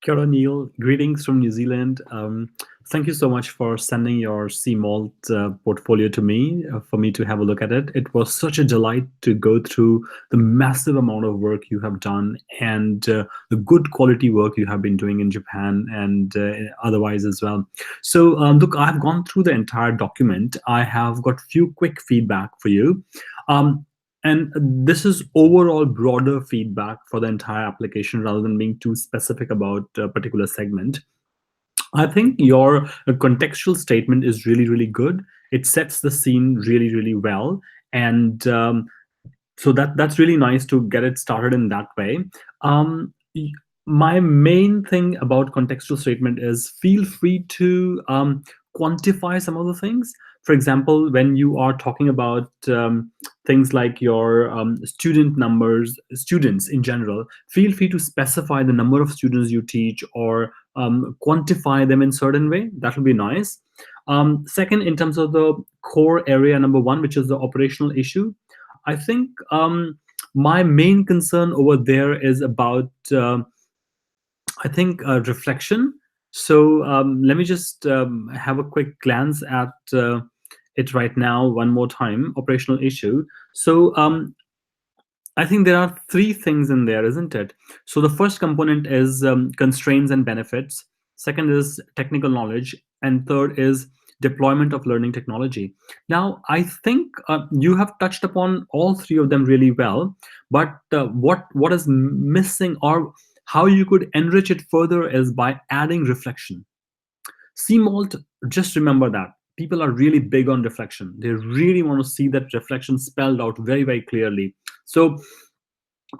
Kia ora, Neil. Greetings from New Zealand. Thank you so much for sending your CMALT portfolio to me for me to have a look at it. It was such a delight to go through the massive amount of work you have done and the good quality work you have been doing in Japan and otherwise as well. So, look, I've gone through the entire document. I have got few quick feedback for you. Um, and this is overall broader feedback for the entire application rather than being too specific about a particular segment. I think your contextual statement is really, really good. It sets the scene really, really well. And so that's really nice to get it started in that way. My main thing about contextual statement is feel free to quantify some of the things. For example, when you are talking about things like your student numbers, students in general, feel free to specify the number of students you teach or quantify them in certain way. That will be nice. Second, in terms of the core area number one, which is the operational issue, I think my main concern over there is about, I think, reflection. So let me just have a quick glance at it right now one more time, operational issue. So I think there are three things in there, isn't it? So the first component is constraints and benefits. Second is technical knowledge. And third is deployment of learning technology. Now, I think you have touched upon all three of them really well, but what is missing or how you could enrich it further is by adding reflection. CMALT, just remember that. People are really big on reflection. They really want to see that reflection spelled out very, very clearly. So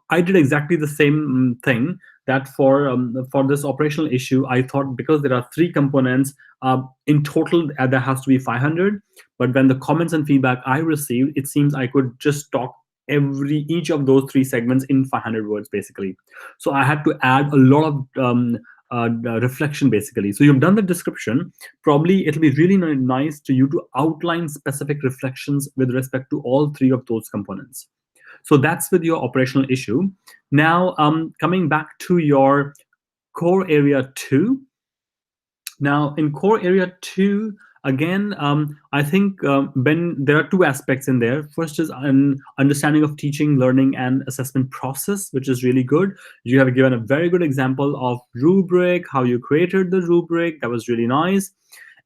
I did exactly the same thing that for this operational issue, I thought because there are three components, in total there has to be 500. But when the comments and feedback I received, it seems I could just talk each of those three segments in 500 words basically. So I had to add a lot of reflection basically. So you've done the description. Probably it'll be really nice to you to outline specific reflections with respect to all three of those components. So that's with your operational issue. Now, coming back to your core area 2. Now, in core area 2, again, I think when there are two aspects in there. First is an understanding of teaching, learning, and assessment process, which is really good. You have given a very good example of rubric, how you created the rubric. That was really nice.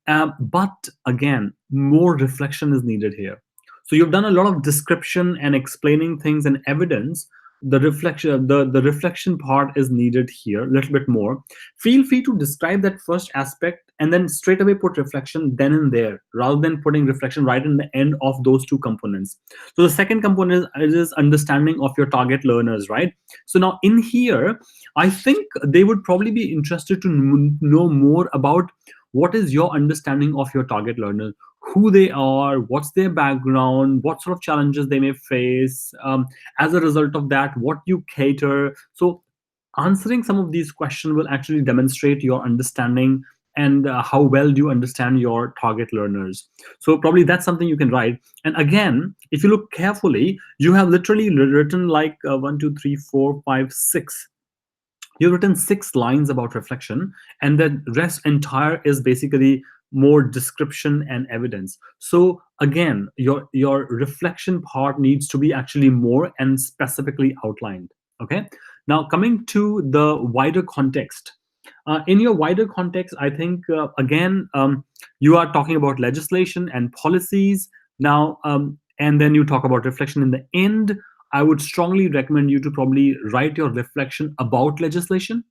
But again, more reflection is needed here. So you've done a lot of description and explaining things and evidence. The reflection part is needed here a little bit more. Feel free to describe that first aspect and then straight away put reflection then and there, rather than putting reflection right in the end of those two components. So the second component is understanding of your target learners, right? So now in here, I think they would probably be interested to know more about what is your understanding of your target learner, who they are, what's their background, what sort of challenges they may face. As a result of that, what you cater. So answering some of these questions will actually demonstrate your understanding and how well do you understand your target learners. So probably that's something you can write. And again, if you look carefully, you have literally written like 1, 2, 3, 4, 5, 6. You've written 6 lines about reflection, and the rest entire is basically more description and evidence. So again, your reflection part needs to be actually more and specifically outlined. Okay. Now coming to the wider context. In your wider context, I think again you are talking about legislation and policies now, and then you talk about reflection in the end. I would strongly recommend you to probably write your reflection about legislation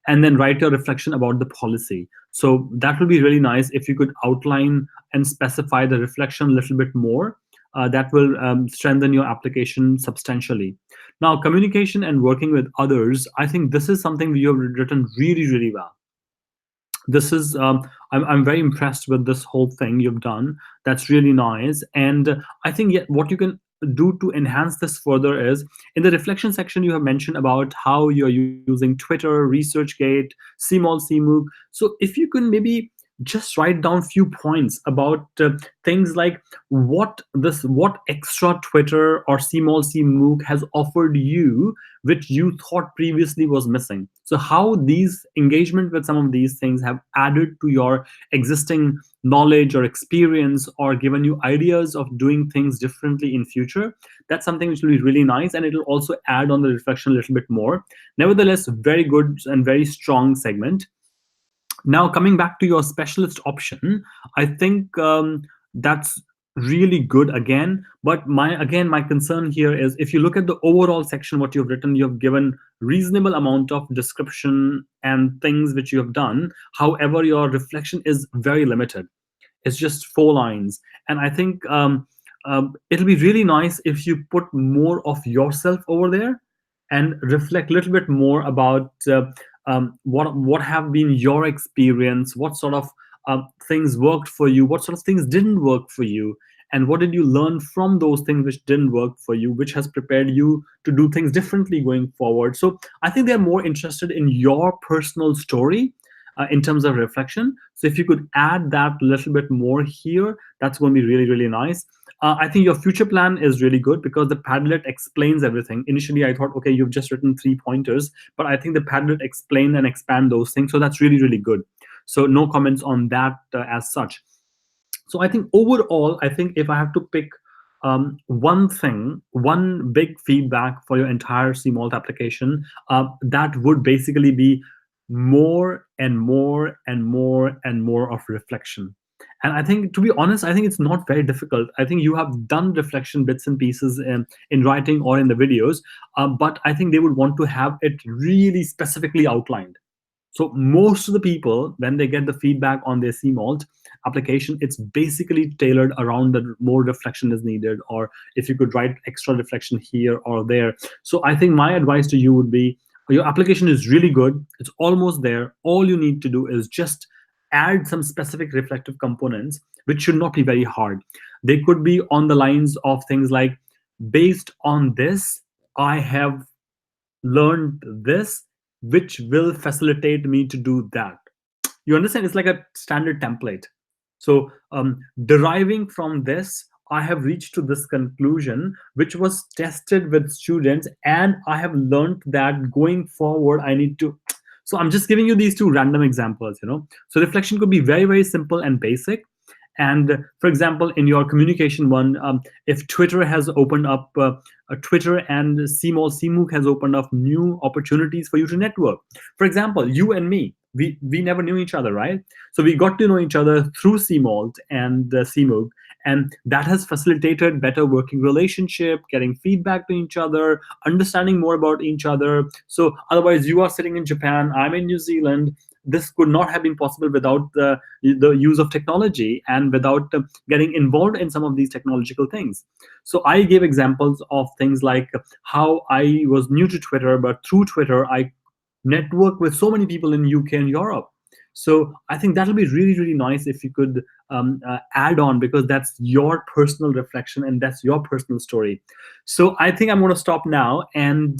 and then write your reflection about the policy. So that will be really nice if you could outline and specify the reflection a little bit more. That will strengthen your application substantially. Now, communication and working with others, I think this is something you have written really, really well. This is I'm very impressed with this whole thing you've done. That's really nice. And I think what you can do to enhance this further is in the reflection section you have mentioned about how you're using Twitter, ResearchGate, CMALT, CMOOC. So if you can maybe just write down few points about things like what extra Twitter or CMOL CMOOC has offered you, which you thought previously was missing. So how these engagement with some of these things have added to your existing knowledge or experience, or given you ideas of doing things differently in future. That's something which will be really nice, and it will also add on the reflection a little bit more. Nevertheless, very good and very strong segment. Now, coming back to your specialist option, I think that's really good again. But my concern here is, if you look at the overall section, what you've written, you've given reasonable amount of description and things which you have done. However, your reflection is very limited. It's just 4 lines. And I think it'll be really nice if you put more of yourself over there and reflect a little bit more about what have been your experience, what sort of things worked for you, what sort of things didn't work for you, and what did you learn from those things which didn't work for you, which has prepared you to do things differently going forward. So I think they're more interested in your personal story in terms of reflection. So if you could add that a little bit more here, that's going to be really, really nice. I think your future plan is really good because the Padlet explains everything. Initially, I thought, okay, you've just written 3 pointers, but I think the Padlet explain and expand those things. So that's really, really good. So no comments on that as such. So I think overall, I think if I have to pick one thing, one big feedback for your entire CMALT application, that would basically be more and more and more and more of reflection. And I think, to be honest, I think it's not very difficult. I think you have done reflection bits and pieces in writing or in the videos, but I think they would want to have it really specifically outlined. So most of the people, when they get the feedback on their CMALT application, it's basically tailored around that more reflection is needed, or if you could write extra reflection here or there. So I think my advice to you would be, your application is really good. It's almost there. All you need to do is just add some specific reflective components, which should not be very hard. They could be on the lines of things like, based on this, I have learned this, which will facilitate me to do that. You understand? It's like a standard template. So deriving from this, I have reached to this conclusion, which was tested with students, and I have learned that going forward, I need to. So I'm just giving you these 2 random examples, So reflection could be very, very simple and basic. And for example, in your communication one, if Twitter has opened up, Twitter and CMOL CMOOC has opened up new opportunities for you to network. For example, you and me, we never knew each other, right? So we got to know each other through CMOL and CMOOC, and that has facilitated better working relationship, getting feedback to each other, understanding more about each other. So otherwise, you are sitting in Japan, I'm in New Zealand. This could not have been possible without the use of technology and without getting involved in some of these technological things. So I gave examples of things like how I was new to Twitter, but through Twitter, I network with so many people in UK and Europe. So I think that'll be really, really nice if you could add on, because that's your personal reflection and that's your personal story. So I think I'm going to stop now. And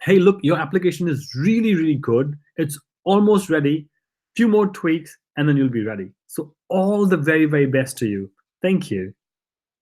hey, look, your application is really, really good. It's almost ready. Few more tweaks, and then you'll be ready. So all the very, very best to you. Thank you.